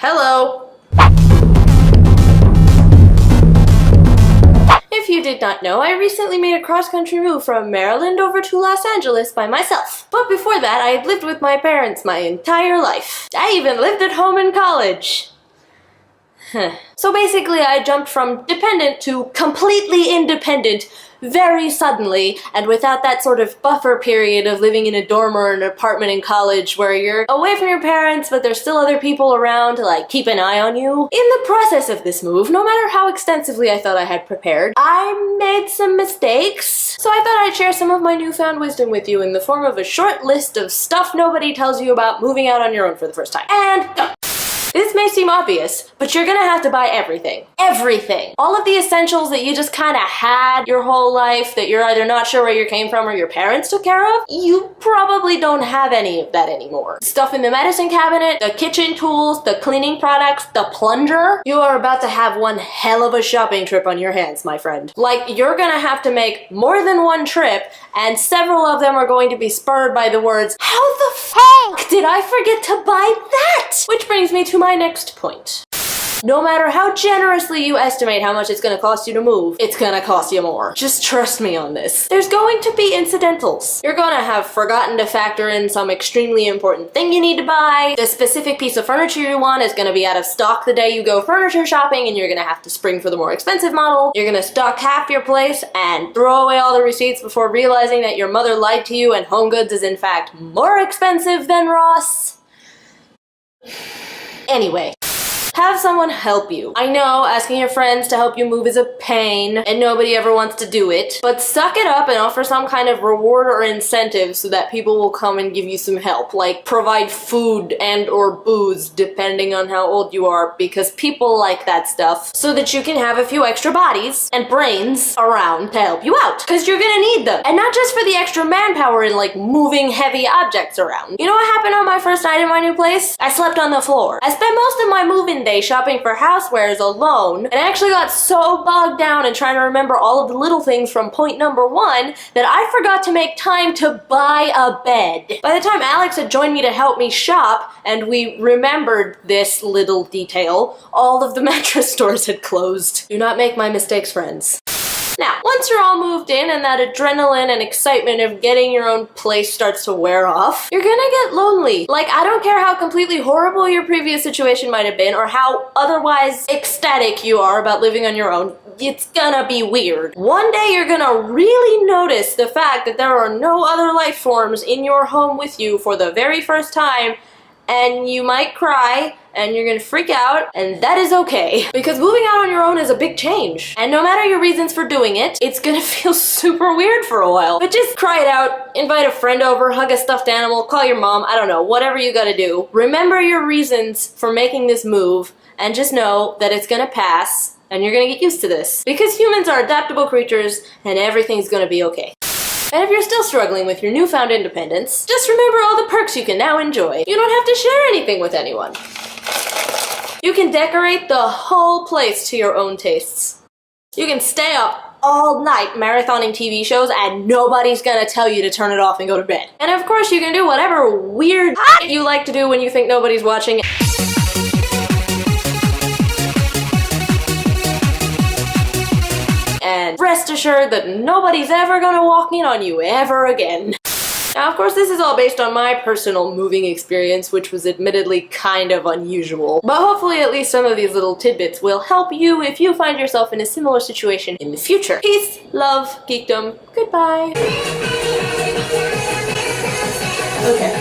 Hello! If you did not know, I recently made a cross-country move from Maryland over to Los Angeles by myself. But before that, I had lived with my parents my entire life. I even lived at home in college. So basically, I jumped from dependent to completely independent very suddenly, and without that sort of buffer period of living in a dorm or an apartment in college where you're away from your parents but there's still other people around to like keep an eye on you. In the process of this move, no matter how extensively I thought I had prepared, I made some mistakes. So I thought I'd share some of my newfound wisdom with you in the form of a short list of stuff nobody tells you about moving out on your own for the first time. And go! This may seem obvious, but you're gonna have to buy everything. Everything. All of the essentials that you just kinda had your whole life that you're either not sure where you came from or your parents took care of, you probably don't have any of that anymore. Stuff in the medicine cabinet, the kitchen tools, the cleaning products, the plunger. You are about to have one hell of a shopping trip on your hands, my friend. Like, you're gonna have to make more than one trip, and several of them are going to be spurred by the words, "How the fuck did I forget to buy that?" Which brings me to my next point. No matter how generously you estimate how much it's gonna cost you to move, it's gonna cost you more. Just trust me on this. There's going to be incidentals. You're gonna have forgotten to factor in some extremely important thing you need to buy. The specific piece of furniture you want is gonna be out of stock the day you go furniture shopping and you're gonna have to spring for the more expensive model. You're gonna stock half your place and throw away all the receipts before realizing that your mother lied to you and HomeGoods is in fact more expensive than Ross. Anyway. Have someone help you. I know asking your friends to help you move is a pain, and nobody ever wants to do it, but suck it up and offer some kind of reward or incentive so that people will come and give you some help, like provide food and or booze, depending on how old you are, because people like that stuff, so that you can have a few extra bodies and brains around to help you out, because you're gonna need them, and not just for the extra manpower in like moving heavy objects around. You know what happened on my first night in my new place? I slept on the floor. I spent most of my move-in day shopping for housewares alone, and I actually got so bogged down in trying to remember all of the little things from point number 1 that I forgot to make time to buy a bed. By the time Alex had joined me to help me shop, and we remembered this little detail, all of the mattress stores had closed. Do not make my mistakes, friends. Now, once you're all moved in and that adrenaline and excitement of getting your own place starts to wear off, you're gonna get lonely. Like, I don't care how completely horrible your previous situation might have been or how otherwise ecstatic you are about living on your own, it's gonna be weird. One day you're gonna really notice the fact that there are no other life forms in your home with you for the very first time, and you might cry, and you're gonna freak out, and that is okay. Because moving out on your own is a big change. And no matter your reasons for doing it, it's gonna feel super weird for a while. But just cry it out, invite a friend over, hug a stuffed animal, call your mom, I don't know, whatever you gotta do. Remember your reasons for making this move, and just know that it's gonna pass, and you're gonna get used to this. Because humans are adaptable creatures, and everything's gonna be okay. And if you're still struggling with your newfound independence, just remember all the perks you can now enjoy. You don't have to share anything with anyone. You can decorate the whole place to your own tastes. You can stay up all night marathoning TV shows and nobody's gonna tell you to turn it off and go to bed. And of course you can do whatever weird you like to do when you think nobody's watching. And rest assured that nobody's ever gonna walk in on you ever again. Now, of course, this is all based on my personal moving experience, which was admittedly kind of unusual. But hopefully at least some of these little tidbits will help you if you find yourself in a similar situation in the future. Peace, love, geekdom, goodbye. Okay.